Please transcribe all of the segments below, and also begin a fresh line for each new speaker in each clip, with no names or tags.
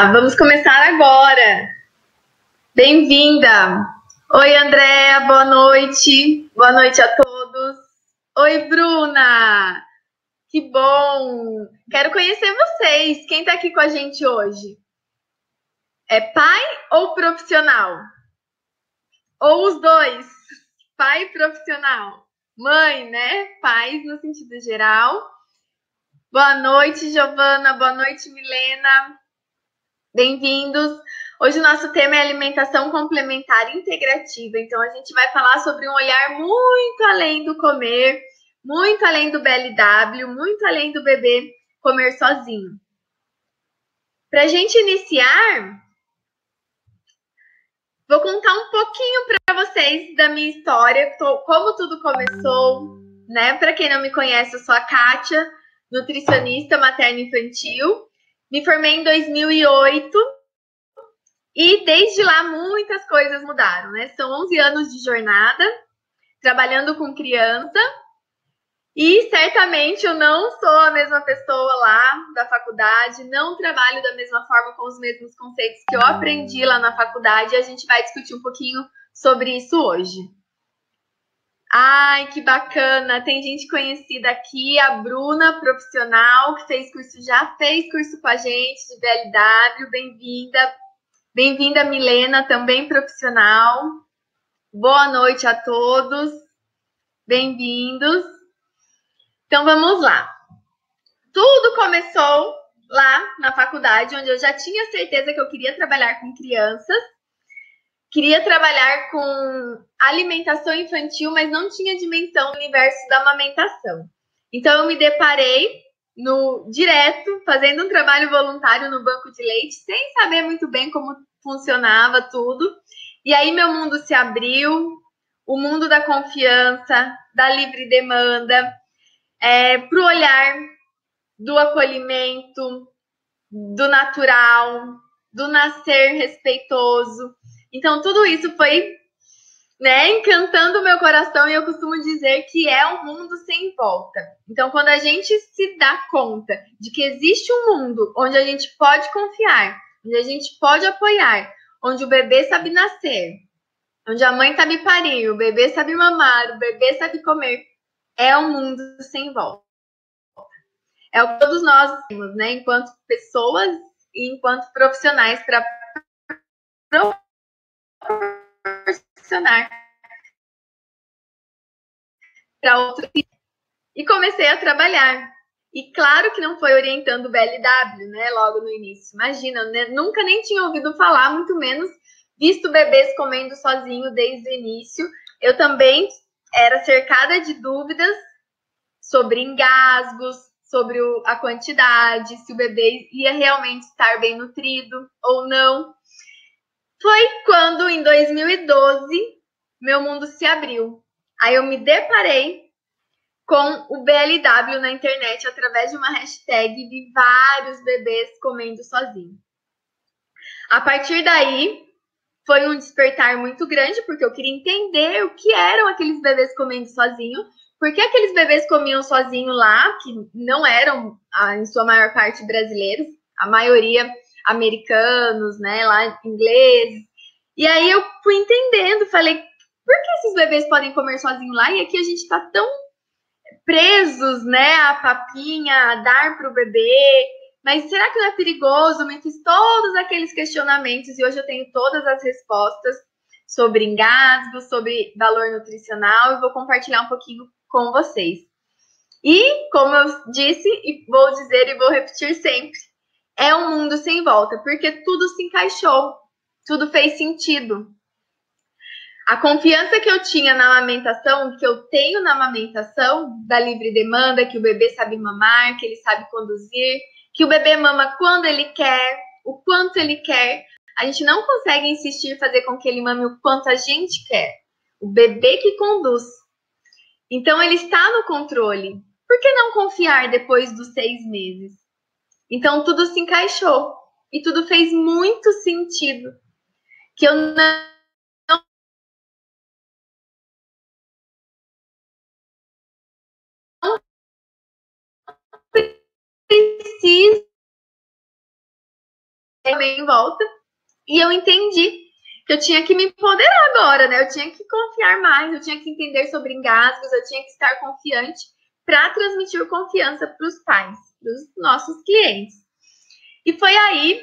Vamos começar agora. Bem-vinda! Oi, Andréa, boa noite. Boa noite a todos. Oi, Bruna! Que bom! Quero conhecer vocês. Quem está aqui com a gente hoje? É pai ou profissional? Ou os dois? Pai e profissional? Mãe, né? Pais no sentido geral. Boa noite, Giovana. Boa noite, Milena. Bem-vindos! Hoje o nosso tema é alimentação complementar integrativa, então a gente vai falar sobre um olhar muito além do comer, muito além do BLW, muito além do bebê comer sozinho. Para a gente iniciar, vou contar um pouquinho para vocês da minha história, como tudo começou, né? Para quem não me conhece, eu sou a Kátia, nutricionista materno-infantil, me formei em 2008. E desde lá muitas coisas mudaram, né? São 11 anos de jornada, trabalhando com criança. E certamente eu não sou a mesma pessoa lá da faculdade, não trabalho da mesma forma com os mesmos conceitos que eu aprendi lá na faculdade. E a gente vai discutir um pouquinho sobre isso hoje. Ai, que bacana! Tem gente conhecida aqui, a Bruna, profissional, que já fez curso com a gente de BLW. Bem-vinda! Bem-vinda, Milena, também profissional. Boa noite a todos. Bem-vindos. Então, vamos lá. Tudo começou lá na faculdade, onde eu já tinha certeza que eu queria trabalhar com crianças. Queria trabalhar com alimentação infantil, mas não tinha dimensão no universo da amamentação. Então, eu me deparei direto, fazendo um trabalho voluntário no banco de leite, sem saber muito bem como funcionava tudo. E aí meu mundo se abriu, o mundo da confiança, da livre demanda, para o olhar do acolhimento, do natural, do nascer respeitoso. Então, tudo isso foi, né, encantando o meu coração, e eu costumo dizer que é um mundo sem volta. Então, quando a gente se dá conta de que existe um mundo onde a gente pode confiar, onde a gente pode apoiar, onde o bebê sabe nascer, onde a mãe sabe parir, o bebê sabe mamar, o bebê sabe comer, é um mundo sem volta. É o que todos nós temos, né, enquanto pessoas e enquanto profissionais, para proporcionar para outros. E comecei a trabalhar. E claro que não foi orientando o BLW, né, logo no início. Imagina, né, nunca nem tinha ouvido falar, muito menos visto bebês comendo sozinho desde o início. Eu também era cercada de dúvidas sobre engasgos, sobre a quantidade, se o bebê ia realmente estar bem nutrido ou não. Foi quando, em 2012, meu mundo se abriu. Aí eu me deparei com o BLW na internet através de uma hashtag e vi vários bebês comendo sozinho. A partir daí, foi um despertar muito grande, porque eu queria entender o que eram aqueles bebês comendo sozinho, porque aqueles bebês comiam sozinho lá, que não eram, em sua maior parte, brasileiros, a maioria americanos, né, lá ingleses. E aí eu fui entendendo, falei, por que esses bebês podem comer sozinho lá e aqui a gente tá tão presos, né, a papinha, a dar para o bebê, mas será que não é perigoso? Me fiz todos aqueles questionamentos e hoje eu tenho todas as respostas sobre engasgo, sobre valor nutricional e vou compartilhar um pouquinho com vocês. E, como eu disse e vou dizer e vou repetir sempre, é um mundo sem volta, porque tudo se encaixou, tudo fez sentido. A confiança que eu tinha na amamentação, que eu tenho na amamentação, da livre demanda, que o bebê sabe mamar, que ele sabe conduzir, que o bebê mama quando ele quer, o quanto ele quer. A gente não consegue insistir em fazer com que ele mame o quanto a gente quer. O bebê que conduz. Então, ele está no controle. Por que não confiar depois dos 6 meses? Então, tudo se encaixou. E tudo fez muito sentido. Que eu não preciso comer em volta. E eu entendi que eu tinha que me empoderar agora, né? Eu tinha que confiar mais, eu tinha que entender sobre engasgos, eu tinha que estar confiante para transmitir confiança para os pais, para os nossos clientes. E foi aí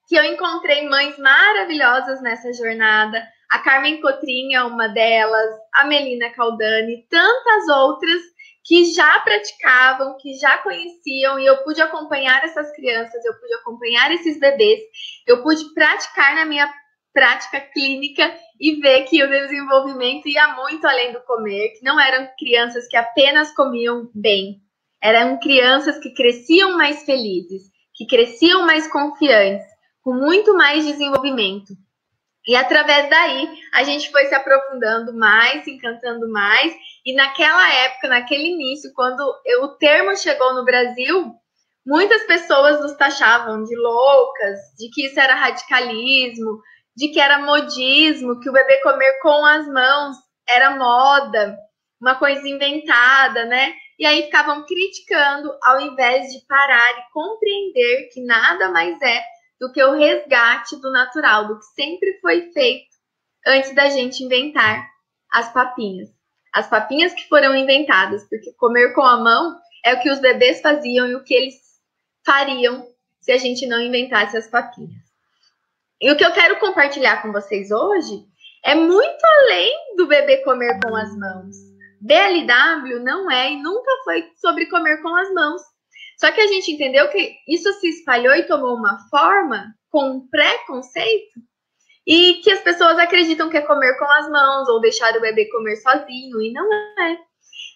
que eu encontrei mães maravilhosas nessa jornada. A Carmen Cotrim é uma delas, a Melina Caldani, tantas outras que já praticavam, que já conheciam, e eu pude acompanhar essas crianças, eu pude acompanhar esses bebês, eu pude praticar na minha prática clínica e ver que o desenvolvimento ia muito além do comer, que não eram crianças que apenas comiam bem, eram crianças que cresciam mais felizes, que cresciam mais confiantes, com muito mais desenvolvimento. E através daí, a gente foi se aprofundando mais, se encantando mais. E naquela época, naquele início, quando o termo chegou no Brasil, muitas pessoas nos taxavam de loucas, de que isso era radicalismo, de que era modismo, que o bebê comer com as mãos era moda, uma coisa inventada, né? E aí ficavam criticando, ao invés de parar e compreender que nada mais é do que o resgate do natural, do que sempre foi feito antes da gente inventar as papinhas. As papinhas que foram inventadas, porque comer com a mão é o que os bebês faziam e o que eles fariam se a gente não inventasse as papinhas. E o que eu quero compartilhar com vocês hoje é muito além do bebê comer com as mãos. BLW não é e nunca foi sobre comer com as mãos. Só que a gente entendeu que isso se espalhou e tomou uma forma com um preconceito e que as pessoas acreditam que é comer com as mãos ou deixar o bebê comer sozinho, e não é.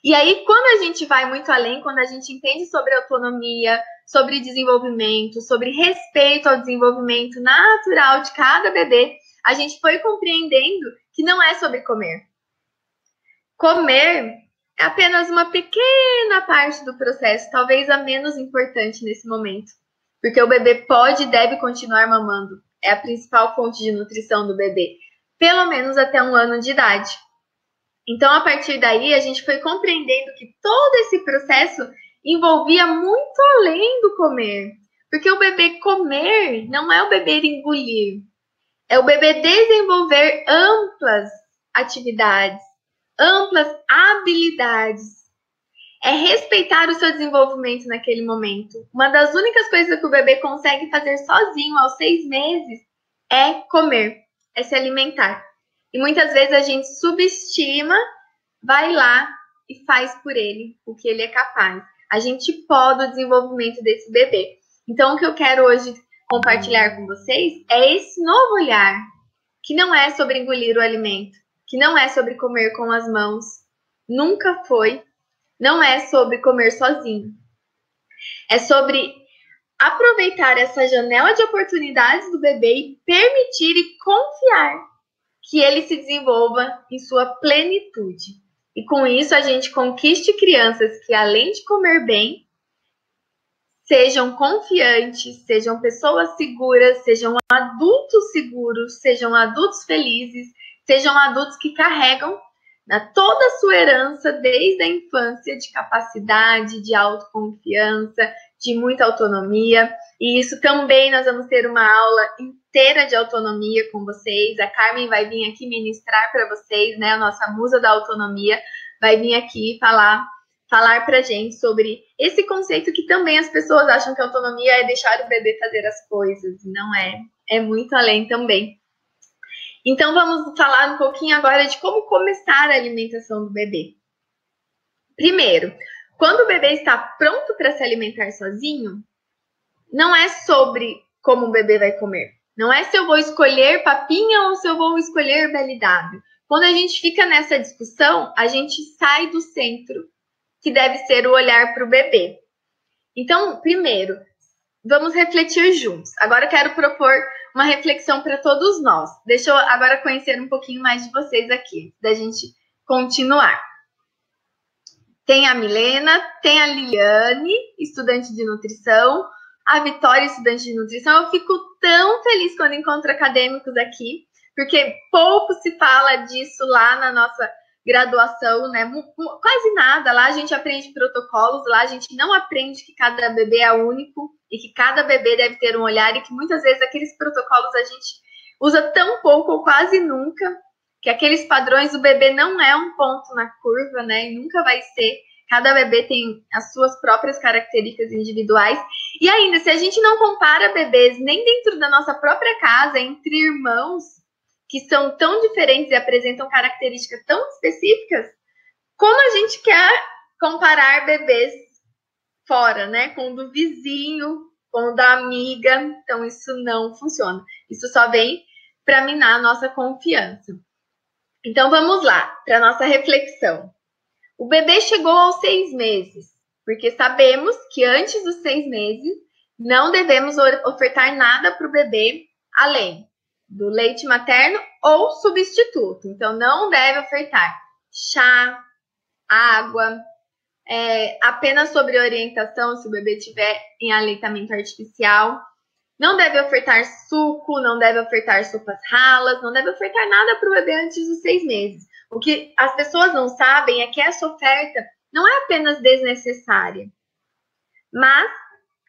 E aí, quando a gente vai muito além, quando a gente entende sobre autonomia, sobre desenvolvimento, sobre respeito ao desenvolvimento natural de cada bebê, a gente foi compreendendo que não é sobre comer. Comer é apenas uma pequena parte do processo, talvez a menos importante nesse momento, porque o bebê pode e deve continuar mamando. É a principal fonte de nutrição do bebê, pelo menos até 1 ano de idade. Então, a partir daí, a gente foi compreendendo que todo esse processo envolvia muito além do comer, porque o bebê comer não é o bebê engolir, é o bebê desenvolver amplas atividades, amplas habilidades. É respeitar o seu desenvolvimento naquele momento. Uma das únicas coisas que o bebê consegue fazer sozinho aos 6 meses é comer, é se alimentar. E muitas vezes a gente subestima, vai lá e faz por ele o que ele é capaz. A gente poda o desenvolvimento desse bebê. Então, o que eu quero hoje compartilhar com vocês é esse novo olhar, que não é sobre engolir o alimento, que não é sobre comer com as mãos, nunca foi, não é sobre comer sozinho. É sobre aproveitar essa janela de oportunidades do bebê e permitir e confiar que ele se desenvolva em sua plenitude. E com isso a gente conquiste crianças que, além de comer bem, sejam confiantes, sejam pessoas seguras, sejam adultos seguros, sejam adultos felizes, sejam adultos que carregam toda a sua herança desde a infância de capacidade, de autoconfiança, de muita autonomia. E isso também nós vamos ter uma aula inteira de autonomia com vocês. A Carmen vai vir aqui ministrar para vocês, né? A nossa musa da autonomia vai vir aqui falar pra gente sobre esse conceito que também as pessoas acham que autonomia é deixar o bebê fazer as coisas. Não é. É muito além também. Então, vamos falar um pouquinho agora de como começar a alimentação do bebê. Primeiro, quando o bebê está pronto para se alimentar sozinho, não é sobre como o bebê vai comer. Não é se eu vou escolher papinha ou se eu vou escolher BLW. Quando a gente fica nessa discussão, a gente sai do centro, que deve ser o olhar para o bebê. Então, primeiro, vamos refletir juntos. Agora eu quero propor uma reflexão para todos nós. Deixa eu agora conhecer um pouquinho mais de vocês aqui, da gente continuar. Tem a Milena, tem a Liliane, estudante de nutrição, a Vitória, estudante de nutrição. Eu fico tão feliz quando encontro acadêmicos aqui, porque pouco se fala disso lá graduação, né? Quase nada. Lá a gente aprende protocolos, lá a gente não aprende que cada bebê é único e que cada bebê deve ter um olhar e que muitas vezes aqueles protocolos a gente usa tão pouco ou quase nunca, que aqueles padrões do bebê não é um ponto na curva, né? E nunca vai ser. Cada bebê tem as suas próprias características individuais. E ainda, se a gente não compara bebês nem dentro da nossa própria casa, entre irmãos, que são tão diferentes e apresentam características tão específicas, como a gente quer comparar bebês fora, né? Com o do vizinho, com o da amiga. Então, isso não funciona. Isso só vem para minar a nossa confiança. Então, vamos lá, para a nossa reflexão. O bebê chegou aos 6 meses, porque sabemos que antes dos 6 meses não devemos ofertar nada para o bebê além do leite materno ou substituto. Então, não deve ofertar chá, água, apenas sobre orientação se o bebê tiver em aleitamento artificial. Não deve ofertar suco, não deve ofertar sopas ralas, não deve ofertar nada para o bebê antes dos 6 meses. O que as pessoas não sabem é que essa oferta não é apenas desnecessária, mas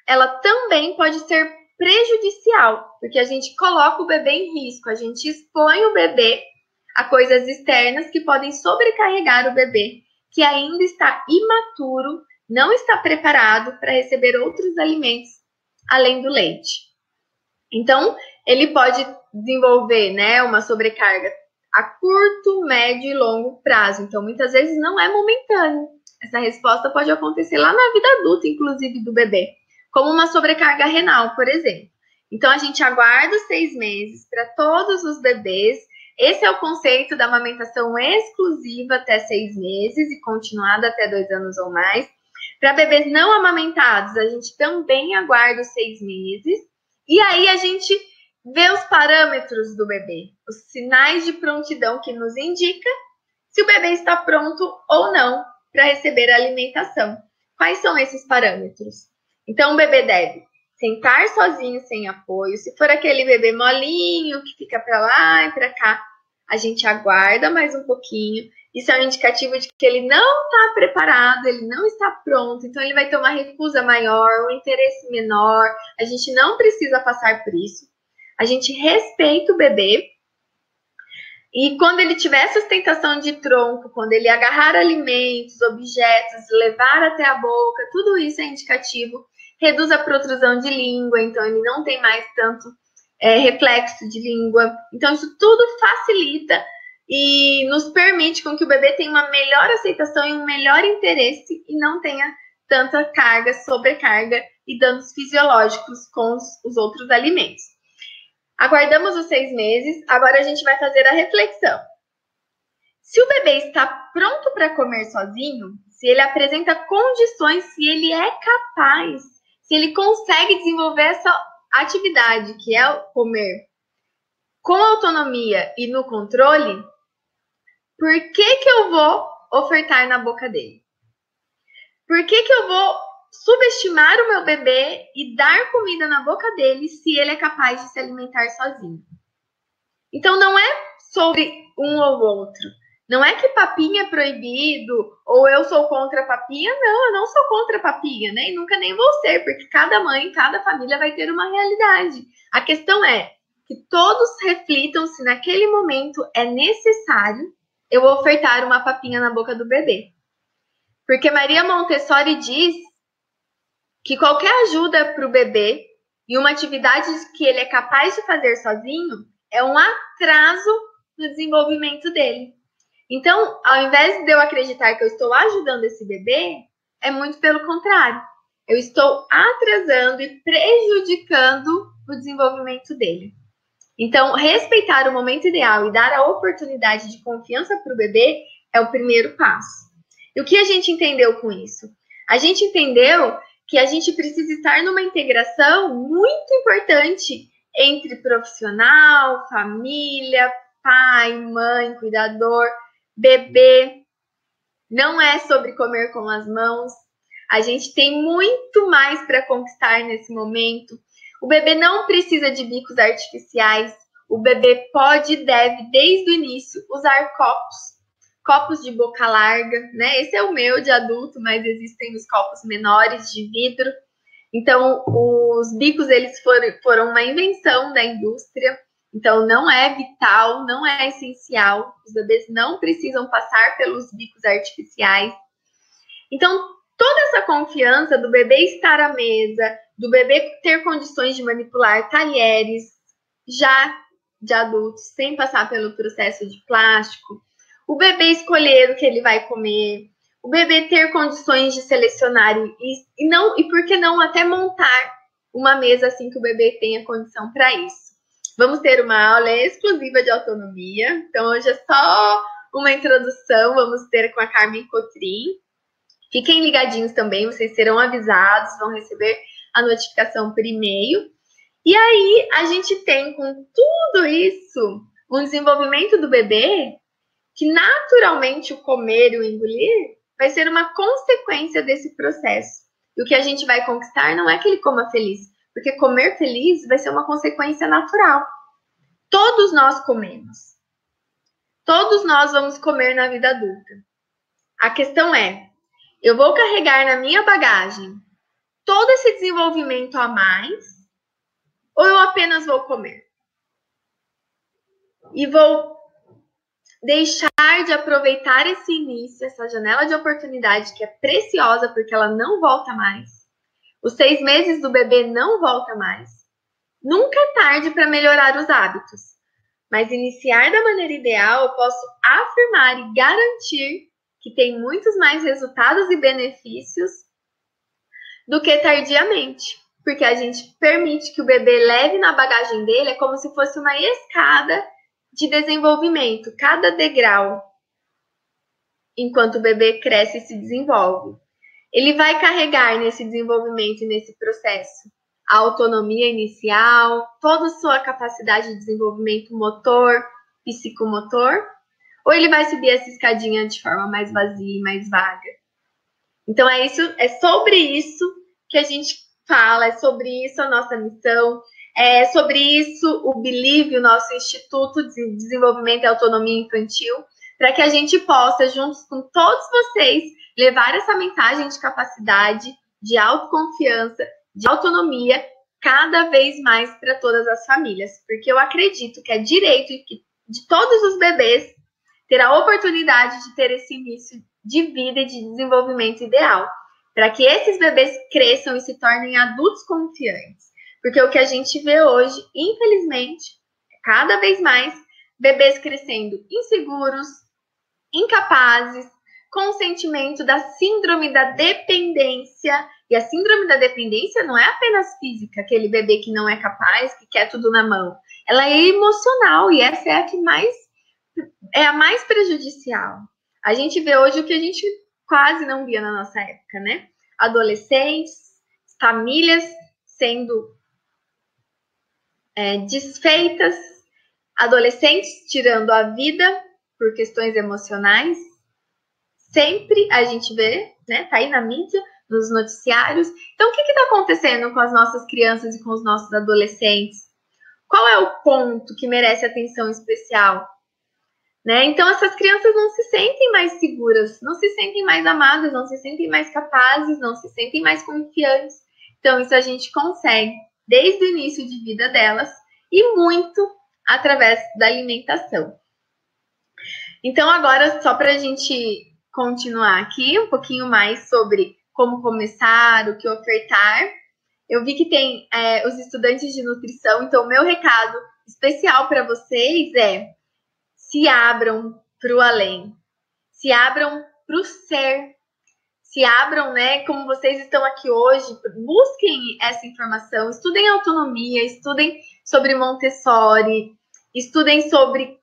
ela também pode ser prejudicial, porque a gente coloca o bebê em risco, a gente expõe o bebê a coisas externas que podem sobrecarregar o bebê, que ainda está imaturo, não está preparado para receber outros alimentos além do leite. Então, ele pode desenvolver, né, uma sobrecarga a curto, médio e longo prazo. Então, muitas vezes não é momentâneo. Essa resposta pode acontecer lá na vida adulta, inclusive, do bebê, como uma sobrecarga renal, por exemplo. Então, a gente aguarda os 6 meses para todos os bebês. Esse é o conceito da amamentação exclusiva até 6 meses e continuada até 2 anos ou mais. Para bebês não amamentados, a gente também aguarda os 6 meses. E aí, a gente vê os parâmetros do bebê, os sinais de prontidão que nos indica se o bebê está pronto ou não para receber a alimentação. Quais são esses parâmetros? Então, o bebê deve sentar sozinho, sem apoio. Se for aquele bebê molinho, que fica para lá e para cá, a gente aguarda mais um pouquinho. Isso é um indicativo de que ele não está preparado, ele não está pronto. Então, ele vai ter uma recusa maior, um interesse menor. A gente não precisa passar por isso. A gente respeita o bebê. E quando ele tiver sustentação de tronco, quando ele agarrar alimentos, objetos, levar até a boca, tudo isso é indicativo. Reduz a protrusão de língua, então ele não tem mais tanto reflexo de língua. Então isso tudo facilita e nos permite com que o bebê tenha uma melhor aceitação e um melhor interesse e não tenha tanta carga, sobrecarga e danos fisiológicos com os outros alimentos. Aguardamos os 6 meses, agora a gente vai fazer a reflexão. Se o bebê está pronto para comer sozinho, se ele apresenta condições, se ele é capaz, se ele consegue desenvolver essa atividade, que é o comer com autonomia e no controle, por que eu vou ofertar na boca dele? Por que eu vou subestimar o meu bebê e dar comida na boca dele se ele é capaz de se alimentar sozinho? Então, não é sobre um ou outro. Não é que papinha é proibido ou eu sou contra papinha. Não, eu não sou contra papinha, né? E nunca nem vou ser, porque cada mãe, cada família vai ter uma realidade. A questão é que todos reflitam se naquele momento é necessário eu ofertar uma papinha na boca do bebê. Porque Maria Montessori diz que qualquer ajuda para o bebê e uma atividade que ele é capaz de fazer sozinho é um atraso no desenvolvimento dele. Então, ao invés de eu acreditar que eu estou ajudando esse bebê, é muito pelo contrário. Eu estou atrasando e prejudicando o desenvolvimento dele. Então, respeitar o momento ideal e dar a oportunidade de confiança para o bebê é o primeiro passo. E o que a gente entendeu com isso? A gente entendeu que a gente precisa estar numa integração muito importante entre profissional, família, pai, mãe, cuidador, bebê. Não é sobre comer com as mãos. A gente tem muito mais para conquistar nesse momento. O bebê não precisa de bicos artificiais. O bebê pode e deve, desde o início, usar copos. copos de boca larga, né? Esse é o meu de adulto, mas existem os copos menores de vidro. Então, os bicos, eles foram uma invenção da indústria. Então, não é vital, não é essencial. Os bebês não precisam passar pelos bicos artificiais. Então, toda essa confiança do bebê estar à mesa, do bebê ter condições de manipular talheres, já de adultos, sem passar pelo processo de plástico, o bebê escolher o que ele vai comer, o bebê ter condições de selecionar e por que não até montar uma mesa assim que o bebê tenha condição para isso. Vamos ter uma aula exclusiva de autonomia, então hoje é só uma introdução, vamos ter com a Carmen Cotrim. Fiquem ligadinhos também, vocês serão avisados, vão receber a notificação por e-mail. E aí, a gente tem com tudo isso um desenvolvimento do bebê que naturalmente o comer e o engolir vai ser uma consequência desse processo. E o que a gente vai conquistar não é que ele coma feliz, porque comer feliz vai ser uma consequência natural. Todos nós comemos. Todos nós vamos comer na vida adulta. A questão é, eu vou carregar na minha bagagem todo esse desenvolvimento a mais ou eu apenas vou comer? E vou deixar de aproveitar esse início, essa janela de oportunidade que é preciosa porque ela não volta mais. Os 6 meses do bebê não volta mais. Nunca é tarde para melhorar os hábitos, mas iniciar da maneira ideal, eu posso afirmar e garantir que tem muitos mais resultados e benefícios do que tardiamente, porque a gente permite que o bebê leve na bagagem dele, é como se fosse uma escada de desenvolvimento, cada degrau, enquanto o bebê cresce e se desenvolve. Ele vai carregar nesse desenvolvimento e nesse processo a autonomia inicial, toda a sua capacidade de desenvolvimento motor, psicomotor, ou ele vai subir essa escadinha de forma mais vazia e mais vaga. Então é sobre isso que a gente fala, é sobre isso a nossa missão, é sobre isso o Believe, o nosso Instituto de Desenvolvimento e Autonomia Infantil, para que a gente possa, juntos com todos vocês, levar essa mensagem de capacidade, de autoconfiança, de autonomia, cada vez mais para todas as famílias. Porque eu acredito que é direito de todos os bebês ter a oportunidade de ter esse início de vida e de desenvolvimento ideal, para que esses bebês cresçam e se tornem adultos confiantes. Porque o que a gente vê hoje, infelizmente, é cada vez mais bebês crescendo inseguros, incapazes, com o sentimento da síndrome da dependência. E a síndrome da dependência não é apenas física, aquele bebê que não é capaz, que quer tudo na mão. Ela é emocional e essa é a mais prejudicial. A gente vê hoje o que a gente quase não via na nossa época, né? Adolescentes, famílias sendo desfeitas, adolescentes tirando a vida por questões emocionais. Sempre a gente vê, né? Tá aí na mídia, nos noticiários. Então, o que está acontecendo com as nossas crianças e com os nossos adolescentes? Qual é o ponto que merece atenção especial? Né? Então, essas crianças não se sentem mais seguras, não se sentem mais amadas, não se sentem mais capazes, não se sentem mais confiantes. Então, isso a gente consegue desde o início de vida delas e muito através da alimentação. Então, agora, só para a gente continuar aqui um pouquinho mais sobre como começar, o que ofertar. Eu vi que tem os estudantes de nutrição, então o meu recado especial para vocês é: se abram para o além, se abram para o ser, se abram, né? Como vocês estão aqui hoje, busquem essa informação, estudem autonomia, estudem sobre Montessori, estudem sobre...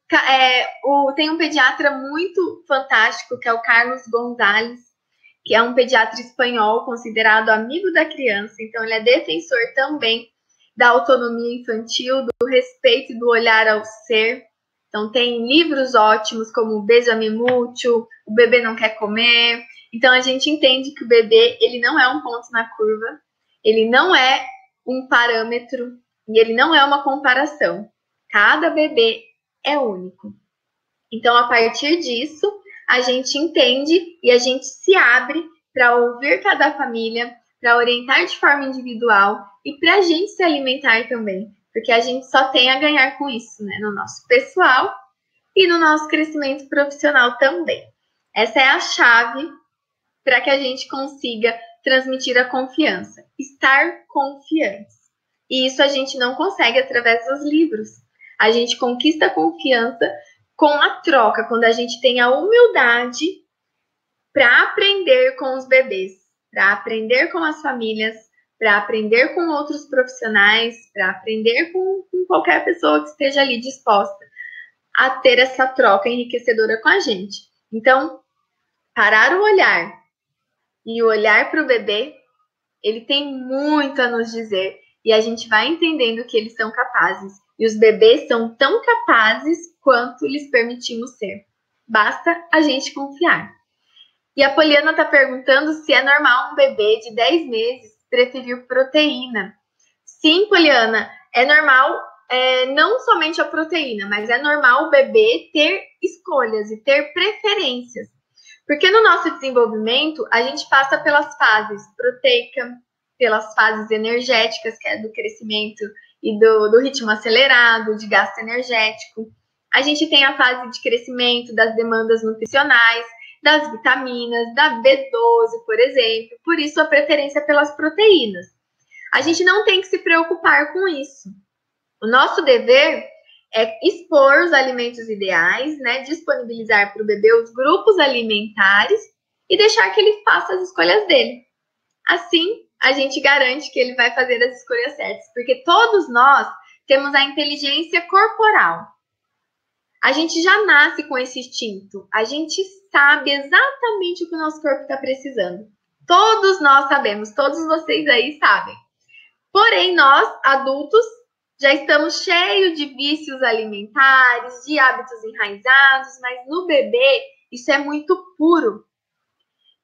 tem um pediatra muito fantástico, que é o Carlos Gonzalez, que é um pediatra espanhol considerado amigo da criança, então ele é defensor também da autonomia infantil, do respeito e do olhar ao ser. Então tem livros ótimos como Beija-me Mútil, O Bebê Não Quer Comer. Então a gente entende que o bebê, ele não é um ponto na curva, ele não é um parâmetro e ele não é uma comparação. Cada bebê é único. Então, a partir disso, a gente entende e a gente se abre para ouvir cada família, para orientar de forma individual e para a gente se alimentar também, porque a gente só tem a ganhar com isso, né? No nosso pessoal e no nosso crescimento profissional também. Essa é a chave para que a gente consiga transmitir a confiança, estar confiantes. E isso a gente não consegue através dos livros. A gente conquista a confiança com a troca, quando a gente tem a humildade para aprender com os bebês, para aprender com as famílias, para aprender com outros profissionais, para aprender com qualquer pessoa que esteja ali disposta a ter essa troca enriquecedora com a gente. Então, parar o olhar e olhar para o bebê, ele tem muito a nos dizer e a gente vai entendendo que eles são capazes. E os bebês são tão capazes quanto lhes permitimos ser. Basta a gente confiar. E a Poliana está perguntando se é normal um bebê de 10 meses preferir proteína. Sim, Poliana, é normal, não somente a proteína, mas é normal o bebê ter escolhas e ter preferências. Porque no nosso desenvolvimento, a gente passa pelas fases proteica, pelas fases energéticas, que é do crescimento e do ritmo acelerado, de gasto energético. A gente tem a fase de crescimento das demandas nutricionais, das vitaminas, da B12, por exemplo. Por isso, a preferência pelas proteínas. A gente não tem que se preocupar com isso. O nosso dever é expor os alimentos ideais, né? Disponibilizar para o bebê os grupos alimentares e deixar que ele faça as escolhas dele. Assim, a gente garante que ele vai fazer as escolhas certas, porque todos nós temos a inteligência corporal. A gente já nasce com esse instinto, a gente sabe exatamente o que o nosso corpo está precisando. Todos nós sabemos, todos vocês aí sabem. Porém, nós, adultos, já estamos cheios de vícios alimentares, de hábitos enraizados, mas no bebê isso é muito puro.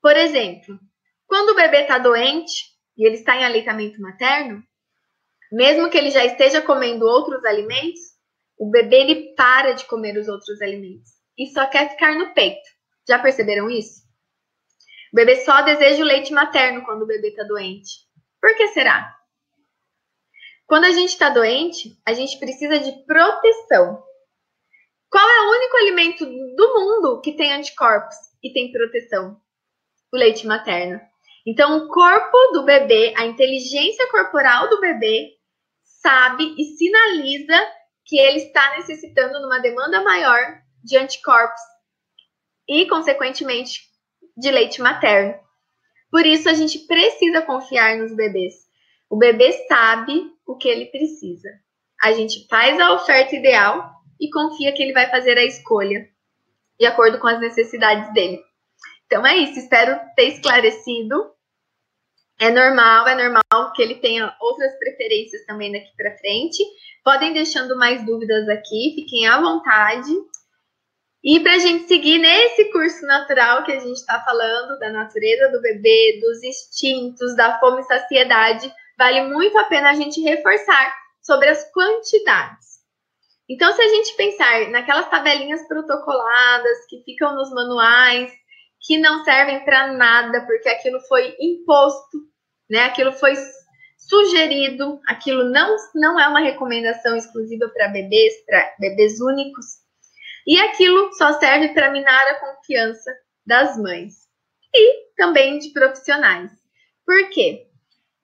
Por exemplo, quando o bebê está doente e ele está em aleitamento materno, mesmo que ele já esteja comendo outros alimentos, o bebê ele para de comer os outros alimentos e só quer ficar no peito. Já perceberam isso? O bebê só deseja o leite materno quando o bebê está doente. Por que será? Quando a gente está doente, a gente precisa de proteção. Qual é o único alimento do mundo que tem anticorpos e tem proteção? O leite materno. Então, o corpo do bebê, a inteligência corporal do bebê, sabe e sinaliza que ele está necessitando de uma demanda maior de anticorpos e, consequentemente, de leite materno. Por isso, a gente precisa confiar nos bebês. O bebê sabe o que ele precisa. A gente faz a oferta ideal e confia que ele vai fazer a escolha de acordo com as necessidades dele. Então é isso, espero ter esclarecido. É normal que ele tenha outras preferências também daqui para frente. Podem deixando mais dúvidas aqui, fiquem à vontade. E para a gente seguir nesse curso natural que a gente está falando, da natureza do bebê, dos instintos, da fome e saciedade, vale muito a pena a gente reforçar sobre as quantidades. Então, se a gente pensar naquelas tabelinhas protocoladas que ficam nos manuais, que não servem para nada, porque aquilo foi imposto, né? Aquilo foi sugerido, aquilo não é uma recomendação exclusiva para bebês únicos, e aquilo só serve para minar a confiança das mães e também de profissionais. Por quê?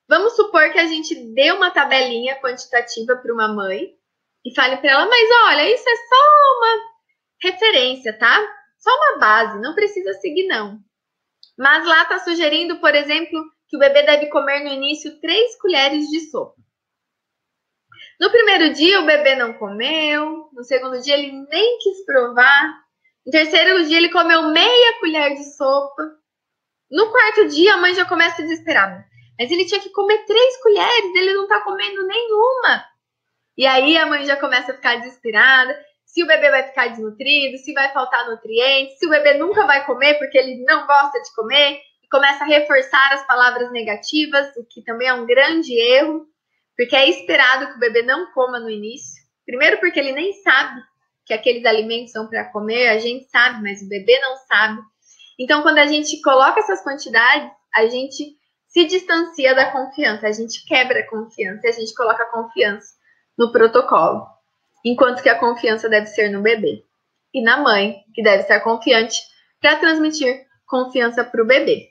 Vamos supor que a gente dê uma tabelinha quantitativa para uma mãe e fale para ela, mas olha, isso é só uma referência, tá? Só uma base, não precisa seguir não. Mas lá está sugerindo, por exemplo, que o bebê deve comer no início 3 colheres de sopa. No primeiro dia, o bebê não comeu. No segundo dia, ele nem quis provar. No terceiro dia, ele comeu meia colher de sopa. No quarto dia, a mãe já começa desesperada. Mas ele tinha que comer 3 colheres, ele não tá comendo nenhuma. E aí, a mãe já começa a ficar desesperada. Se o bebê vai ficar desnutrido, se vai faltar nutrientes, se o bebê nunca vai comer porque ele não gosta de comer. E começa a reforçar as palavras negativas, o que também é um grande erro. Porque é esperado que o bebê não coma no início. Primeiro porque ele nem sabe que aqueles alimentos são para comer, a gente sabe, mas o bebê não sabe. Então, quando a gente coloca essas quantidades, a gente se distancia da confiança, a gente quebra a confiança e a gente coloca a confiança no protocolo. Enquanto que a confiança deve ser no bebê e na mãe, que deve estar confiante para transmitir confiança para o bebê.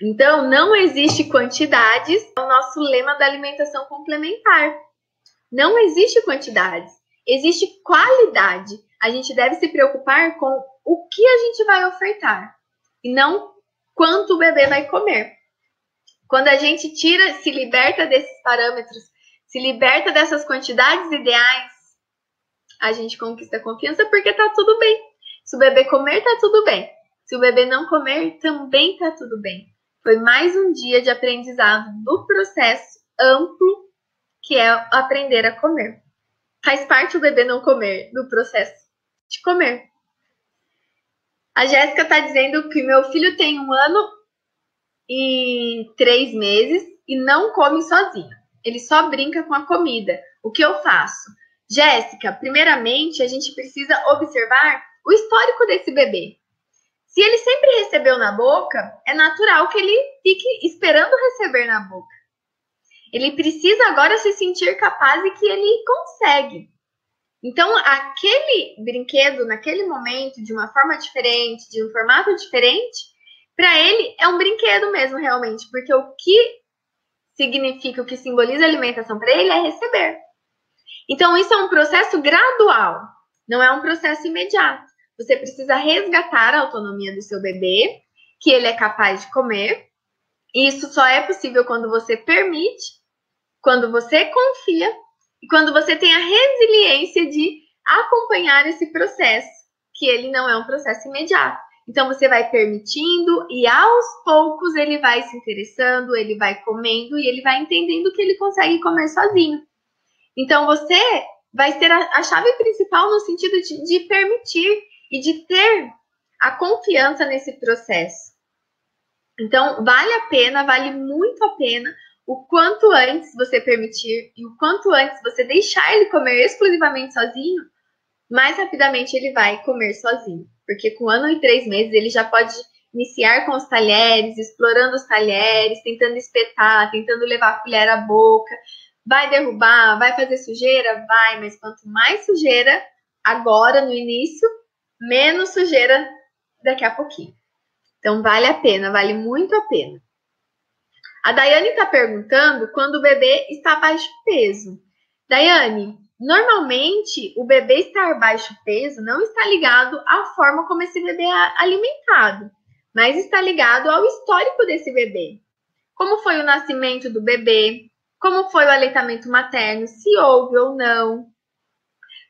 Então, não existe quantidades, é o nosso lema da alimentação complementar. Não existe quantidades, existe qualidade. A gente deve se preocupar com o que a gente vai ofertar e não quanto o bebê vai comer. Quando a gente se liberta desses parâmetros, se liberta dessas quantidades ideais, a gente conquista confiança porque tá tudo bem. Se o bebê comer, tá tudo bem. Se o bebê não comer, também tá tudo bem. Foi mais um dia de aprendizado do processo amplo que é aprender a comer. Faz parte o bebê não comer do processo de comer. A Jéssica tá dizendo que meu filho tem 1 ano e 3 meses e não come sozinho. Ele só brinca com a comida. O que eu faço? Jéssica, primeiramente, a gente precisa observar o histórico desse bebê. Se ele sempre recebeu na boca, é natural que ele fique esperando receber na boca. Ele precisa agora se sentir capaz e que ele consegue. Então, aquele brinquedo, naquele momento, de uma forma diferente, de um formato diferente, para ele é um brinquedo mesmo, realmente. Porque o que significa, o que simboliza alimentação para ele é receber. Então, isso é um processo gradual, não é um processo imediato. Você precisa resgatar a autonomia do seu bebê, que ele é capaz de comer. E isso só é possível quando você permite, quando você confia e quando você tem a resiliência de acompanhar esse processo, que ele não é um processo imediato. Então, você vai permitindo e aos poucos ele vai se interessando, ele vai comendo e ele vai entendendo que ele consegue comer sozinho. Então, você vai ser a chave principal no sentido de permitir e de ter a confiança nesse processo. Então, vale a pena, vale muito a pena o quanto antes você permitir e o quanto antes você deixar ele comer exclusivamente sozinho, mais rapidamente ele vai comer sozinho. Porque com 1 ano e 3 meses ele já pode iniciar com os talheres, explorando os talheres, tentando espetar, tentando levar a colher à boca. Vai derrubar, vai fazer sujeira? Vai, mas quanto mais sujeira agora no início, menos sujeira daqui a pouquinho. Então vale a pena, vale muito a pena. A Daiane está perguntando quando o bebê está baixo peso. Daiane, normalmente o bebê estar baixo peso não está ligado à forma como esse bebê é alimentado, mas está ligado ao histórico desse bebê. Como foi o nascimento do bebê? Como foi o aleitamento materno? Se houve ou não?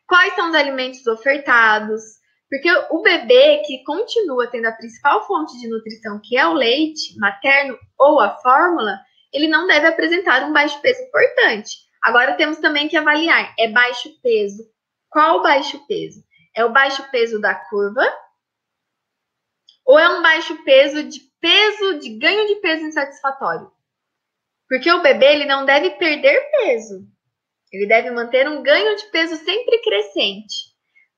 Quais são os alimentos ofertados? Porque o bebê que continua tendo a principal fonte de nutrição, que é o leite materno ou a fórmula, ele não deve apresentar um baixo peso importante. Agora temos também que avaliar, é baixo peso. Qual baixo peso? É o baixo peso da curva? Ou é um baixo peso de ganho de peso insatisfatório? Porque o bebê ele não deve perder peso. Ele deve manter um ganho de peso sempre crescente.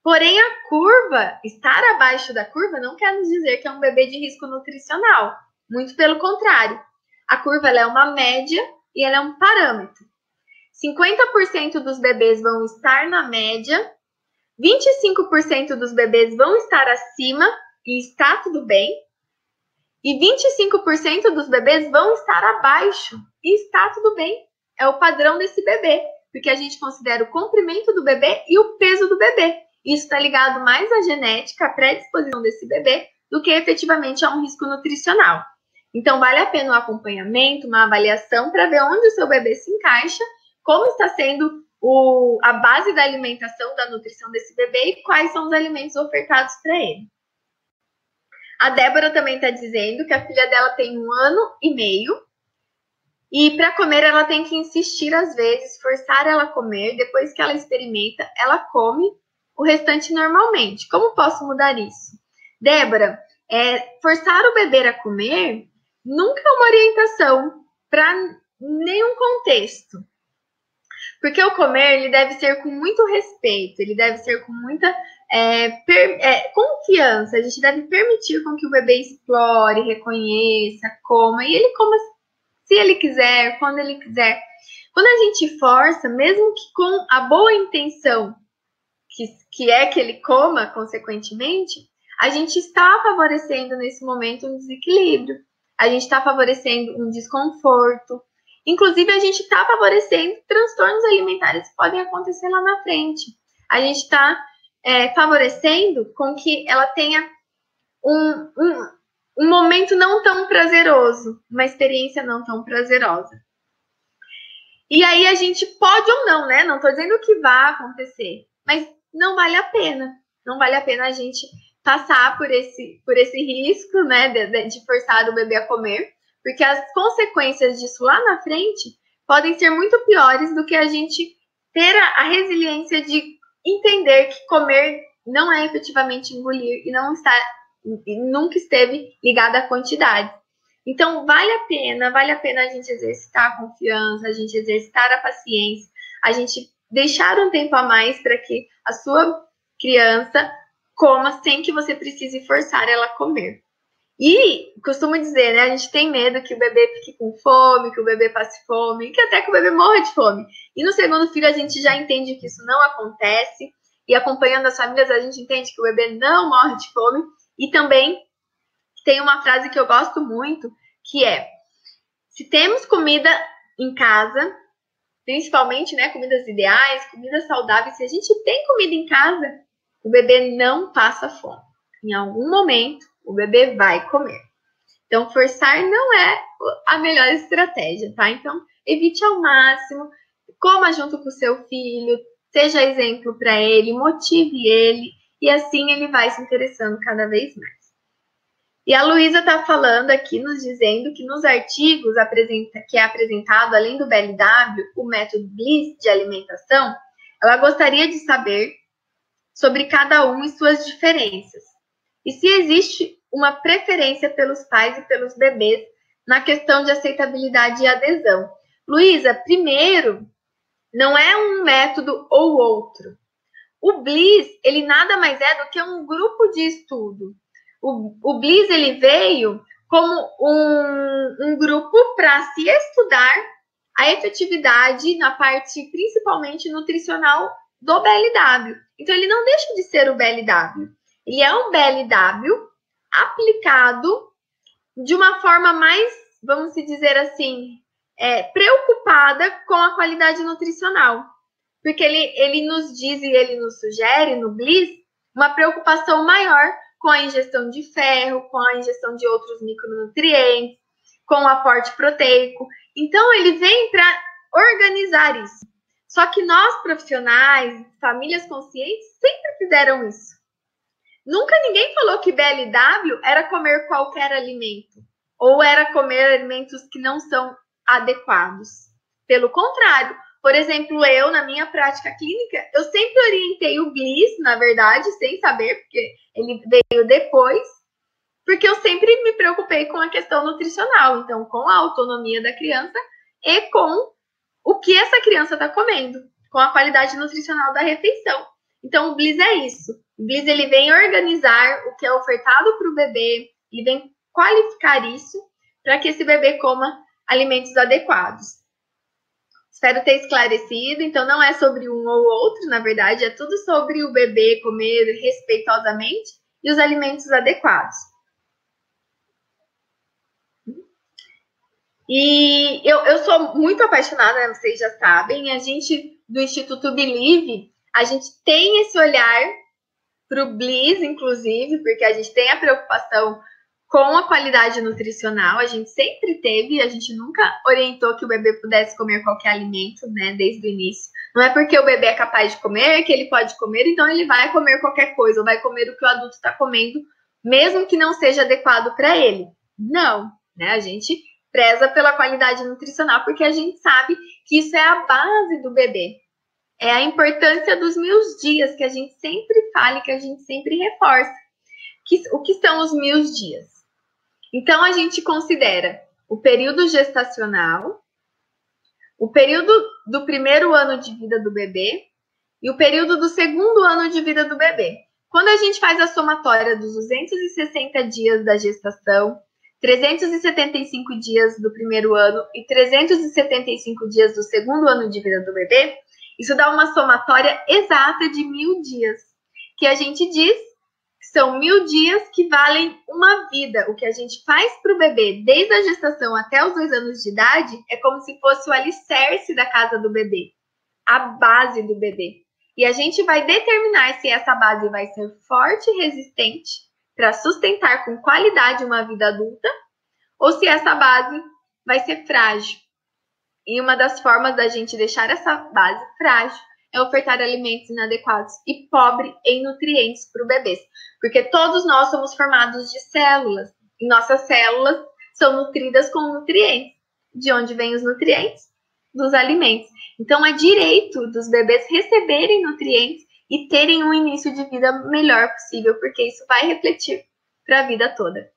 Porém, a curva, estar abaixo da curva, não quer nos dizer que é um bebê de risco nutricional. Muito pelo contrário. A curva ela é uma média e ela é um parâmetro. 50% dos bebês vão estar na média, 25% dos bebês vão estar acima e está tudo bem, e 25% dos bebês vão estar abaixo e está tudo bem. É o padrão desse bebê, porque a gente considera o comprimento do bebê e o peso do bebê. Isso está ligado mais à genética, à predisposição desse bebê, do que efetivamente a um risco nutricional. Então, vale a pena um acompanhamento, uma avaliação para ver onde o seu bebê se encaixa, como está sendo a base da alimentação, da nutrição desse bebê e quais são os alimentos ofertados para ele. A Débora também está dizendo que a filha dela tem 1 ano e meio e para comer ela tem que insistir às vezes, forçar ela a comer, depois que ela experimenta, ela come o restante normalmente. Como posso mudar isso? Débora, forçar o bebê a comer nunca é uma orientação para nenhum contexto. Porque o comer, ele deve ser com muito respeito, ele deve ser com muita confiança. A gente deve permitir com que o bebê explore, reconheça, coma, e ele coma se ele quiser, quando ele quiser. Quando a gente força, mesmo que com a boa intenção, que é que ele coma, consequentemente, a gente está favorecendo nesse momento um desequilíbrio, a gente está favorecendo um desconforto, inclusive a gente está favorecendo transtornos alimentares que podem acontecer lá na frente. A gente está favorecendo com que ela tenha um momento não tão prazeroso, uma experiência não tão prazerosa. E aí a gente pode ou não, né? Não estou dizendo que vai acontecer, mas não vale a pena. Não vale a pena a gente passar por esse risco, né, de forçar o bebê a comer, porque as consequências disso lá na frente podem ser muito piores do que a gente ter a resiliência de entender que comer não é efetivamente engolir e nunca esteve ligada à quantidade. Então, vale a pena a gente exercitar a confiança, a gente exercitar a paciência, a gente deixar um tempo a mais para que a sua criança coma sem que você precise forçar ela a comer. E costumo dizer, né, a gente tem medo que o bebê fique com fome, que o bebê passe fome, que até que o bebê morra de fome. E no segundo filho a gente já entende que isso não acontece, e acompanhando as famílias a gente entende que o bebê não morre de fome. E também tem uma frase que eu gosto muito, que é: se temos comida em casa, principalmente, né, comidas ideais, comidas saudáveis, se a gente tem comida em casa, o bebê não passa fome. Em algum momento, o bebê vai comer. Então, forçar não é a melhor estratégia, tá? Então, evite ao máximo, coma junto com o seu filho, seja exemplo para ele, motive ele, e assim ele vai se interessando cada vez mais. E a Luísa está falando aqui, nos dizendo que nos artigos que é apresentado, além do BLW, o método Bliss de alimentação, ela gostaria de saber sobre cada um e suas diferenças. E se existe uma preferência pelos pais e pelos bebês na questão de aceitabilidade e adesão. Luísa, primeiro, não é um método ou outro. O Bliss, ele nada mais é do que um grupo de estudo. O Bliss, ele veio como um grupo para se estudar a efetividade na parte, principalmente, nutricional do BLW. Então, ele não deixa de ser o BLW. Ele é um BLW aplicado de uma forma mais, vamos dizer assim, preocupada com a qualidade nutricional. Porque ele nos diz e ele nos sugere, no Bliss, uma preocupação maior com a ingestão de ferro, com a ingestão de outros micronutrientes, com o aporte proteico. Então, ele vem para organizar isso. Só que nós, profissionais, famílias conscientes, sempre fizeram isso. Nunca ninguém falou que BLW era comer qualquer alimento, ou era comer alimentos que não são adequados. Pelo contrário, por exemplo, eu, na minha prática clínica, eu sempre orientei o Bliss, na verdade, sem saber, porque ele veio depois, porque eu sempre me preocupei com a questão nutricional, então, com a autonomia da criança e com o que essa criança está comendo, com a qualidade nutricional da refeição. Então, o Bliss é isso. O Bliss, ele vem organizar o que é ofertado para o bebê, ele vem qualificar isso para que esse bebê coma alimentos adequados. Espero ter esclarecido. Então, não é sobre um ou outro, na verdade, é tudo sobre o bebê comer respeitosamente e os alimentos adequados. E eu sou muito apaixonada, né? Vocês já sabem, a gente, do Instituto Believe, a gente tem esse olhar para o Bliss, inclusive, porque a gente tem a preocupação com a qualidade nutricional, a gente sempre teve, a gente nunca orientou que o bebê pudesse comer qualquer alimento, né, desde o início. Não é porque o bebê é capaz de comer que ele pode comer, então ele vai comer qualquer coisa, ou vai comer o que o adulto está comendo, mesmo que não seja adequado para ele. Não, né, a gente preza pela qualidade nutricional, porque a gente sabe que isso é a base do bebê. É a importância dos 1000 dias, que a gente sempre fala e que a gente sempre reforça. O que são os 1000 dias? Então, a gente considera o período gestacional, o período do primeiro ano de vida do bebê e o período do segundo ano de vida do bebê. Quando a gente faz a somatória dos 260 dias da gestação, 375 dias do primeiro ano e 375 dias do segundo ano de vida do bebê, isso dá uma somatória exata de 1000 dias, que a gente diz que são 1000 dias que valem uma vida. O que a gente faz para o bebê desde a gestação até os 2 anos de idade é como se fosse o alicerce da casa do bebê, a base do bebê. E a gente vai determinar se essa base vai ser forte e resistente para sustentar com qualidade uma vida adulta ou se essa base vai ser frágil. E uma das formas da gente deixar essa base frágil é ofertar alimentos inadequados e pobres em nutrientes para o bebê. Porque todos nós somos formados de células e nossas células são nutridas com nutrientes. De onde vêm os nutrientes? Dos alimentos. Então, é direito dos bebês receberem nutrientes e terem um início de vida melhor possível, porque isso vai refletir para a vida toda.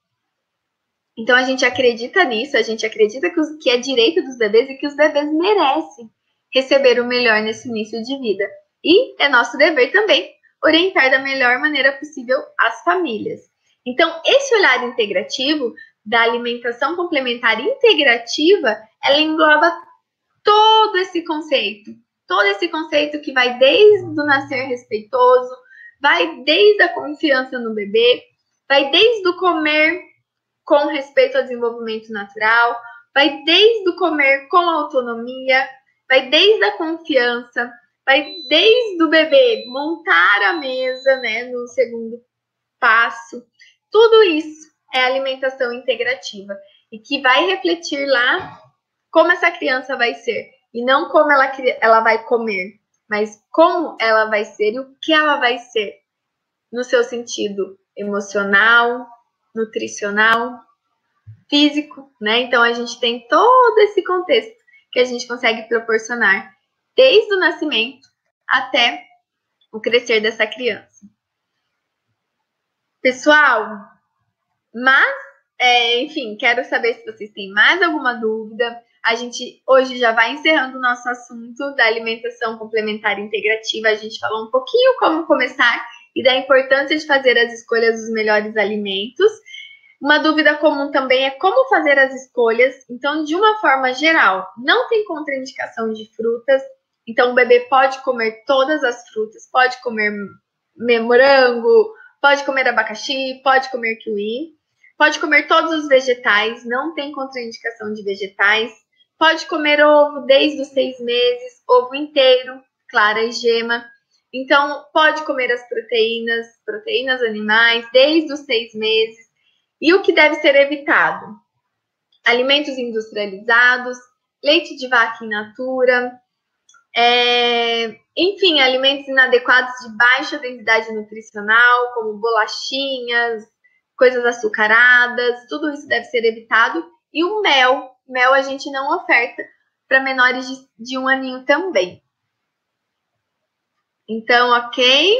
Então, a gente acredita nisso, a gente acredita que é direito dos bebês e que os bebês merecem receber o melhor nesse início de vida. E é nosso dever também orientar da melhor maneira possível as famílias. Então, esse olhar integrativo da alimentação complementar integrativa, ela engloba todo esse conceito que vai desde o nascer respeitoso, vai desde a confiança no bebê, vai desde o comer com respeito ao desenvolvimento natural, vai desde o comer com autonomia, vai desde a confiança, vai desde o bebê montar a mesa, né, no segundo passo. Tudo isso é alimentação integrativa e que vai refletir lá como essa criança vai ser. E não como ela vai comer, mas como ela vai ser e o que ela vai ser. No seu sentido emocional, nutricional, físico, né? Então, a gente tem todo esse contexto que a gente consegue proporcionar desde o nascimento até o crescer dessa criança. Pessoal, mas, enfim, quero saber se vocês têm mais alguma dúvida. A gente hoje já vai encerrando o nosso assunto da alimentação complementar integrativa. A gente falou um pouquinho como começar e da importância de fazer as escolhas dos melhores alimentos. Uma dúvida comum também é como fazer as escolhas. Então, de uma forma geral, não tem contraindicação de frutas. Então, o bebê pode comer todas as frutas, pode comer morango, pode comer abacaxi, pode comer kiwi, pode comer todos os vegetais, não tem contraindicação de vegetais. Pode comer ovo desde os 6 meses, ovo inteiro, clara e gema. Então, pode comer as proteínas animais, desde os 6 meses. E o que deve ser evitado? Alimentos industrializados, leite de vaca in natura, enfim, alimentos inadequados de baixa densidade nutricional, como bolachinhas, coisas açucaradas, tudo isso deve ser evitado. E o mel a gente não oferta para menores de 1 aninho também. Então, ok.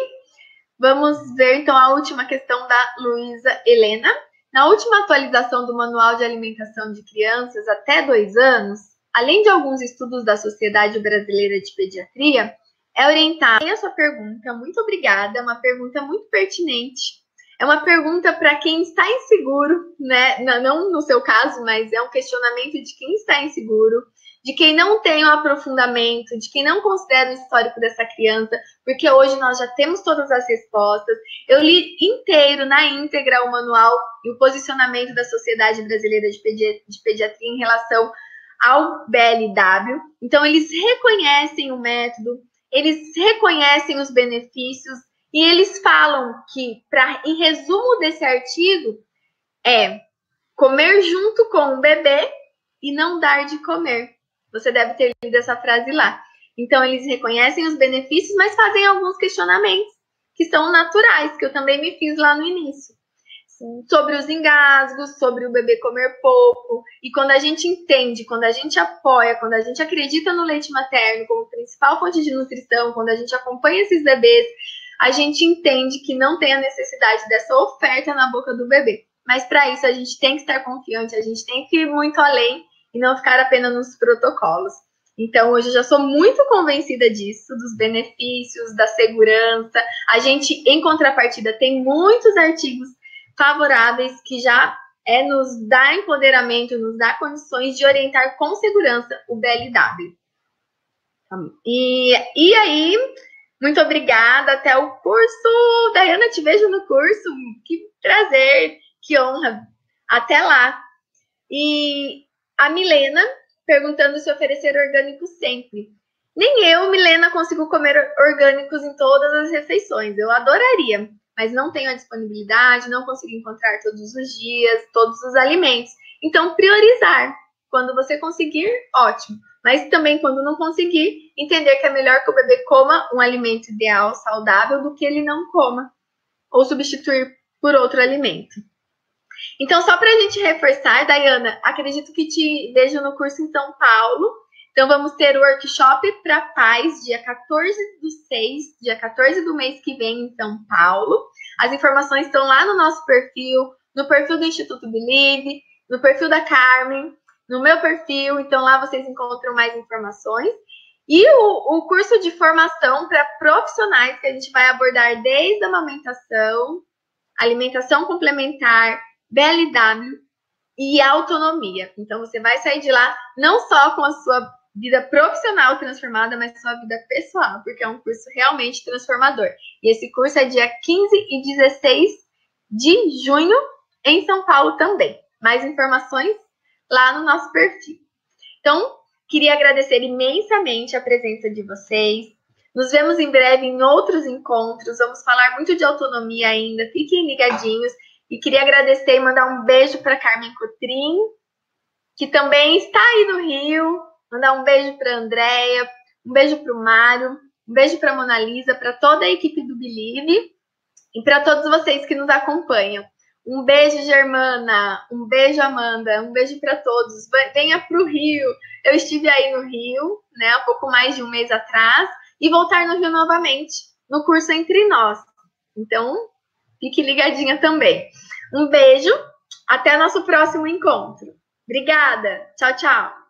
Vamos ver, então, a última questão da Luísa Helena. Na última atualização do Manual de Alimentação de Crianças até 2 anos, além de alguns estudos da Sociedade Brasileira de Pediatria, é orientada. A sua pergunta, muito obrigada, é uma pergunta muito pertinente. É uma pergunta para quem está inseguro, né? Não no seu caso, mas é um questionamento de quem está inseguro, de quem não tem o aprofundamento, de quem não considera o histórico dessa criança, porque hoje nós já temos todas as respostas. Eu li inteiro, na íntegra, o manual e o posicionamento da Sociedade Brasileira de Pediatria em relação ao BLW. Então, eles reconhecem o método, eles reconhecem os benefícios, e eles falam que, em resumo desse artigo, é comer junto com o bebê e não dar de comer. Você deve ter lido essa frase lá. Então, eles reconhecem os benefícios, mas fazem alguns questionamentos que são naturais, que eu também me fiz lá no início. Sobre os engasgos, sobre o bebê comer pouco. E quando a gente entende, quando a gente apoia, quando a gente acredita no leite materno como principal fonte de nutrição, quando a gente acompanha esses bebês, a gente entende que não tem a necessidade dessa oferta na boca do bebê. Mas para isso a gente tem que estar confiante, a gente tem que ir muito além e não ficar apenas nos protocolos. Então, hoje eu já sou muito convencida disso, dos benefícios, da segurança. A gente, em contrapartida, tem muitos artigos favoráveis que já nos dá empoderamento, nos dá condições de orientar com segurança o BLW. E aí, muito obrigada. Até o curso. Daiana, te vejo no curso. Que prazer, que honra. Até lá. E a Milena perguntando se oferecer orgânico sempre. Nem eu, Milena, consigo comer orgânicos em todas as refeições. Eu adoraria, mas não tenho a disponibilidade, não consigo encontrar todos os dias, todos os alimentos. Então, priorizar. Quando você conseguir, ótimo. Mas também, quando não conseguir, entender que é melhor que o bebê coma um alimento ideal, saudável, do que ele não coma. Ou substituir por outro alimento. Então, só para a gente reforçar, Daiana, acredito que te vejo no curso em São Paulo. Então, vamos ter o workshop para pais, dia 14/6, dia 14 do mês que vem, em São Paulo. As informações estão lá no nosso perfil, no perfil do Instituto Believe, no perfil da Carmen, no meu perfil. Então, lá vocês encontram mais informações. E o curso de formação para profissionais, que a gente vai abordar desde a amamentação, alimentação complementar, BLW e autonomia. Então, você vai sair de lá não só com a sua vida profissional transformada, mas sua vida pessoal, porque é um curso realmente transformador. E esse curso é dia 15 e 16 de junho em São Paulo também. Mais informações lá no nosso perfil. Então, queria agradecer imensamente a presença de vocês. Nos vemos em breve em outros encontros. Vamos falar muito de autonomia ainda. Fiquem ligadinhos. E queria agradecer e mandar um beijo para Carmen Cotrim, que também está aí no Rio. Mandar um beijo para a Andréia, um beijo para o Mário, um beijo para a Mona Lisa, para toda a equipe do Believe e para todos vocês que nos acompanham. Um beijo, Germana. Um beijo, Amanda. Um beijo para todos. Venha para o Rio. Eu estive aí no Rio, né, há pouco mais de um mês atrás, e voltar no Rio novamente, no curso Entre Nós. Então, fique ligadinha também. Um beijo, até nosso próximo encontro. Obrigada, tchau, tchau.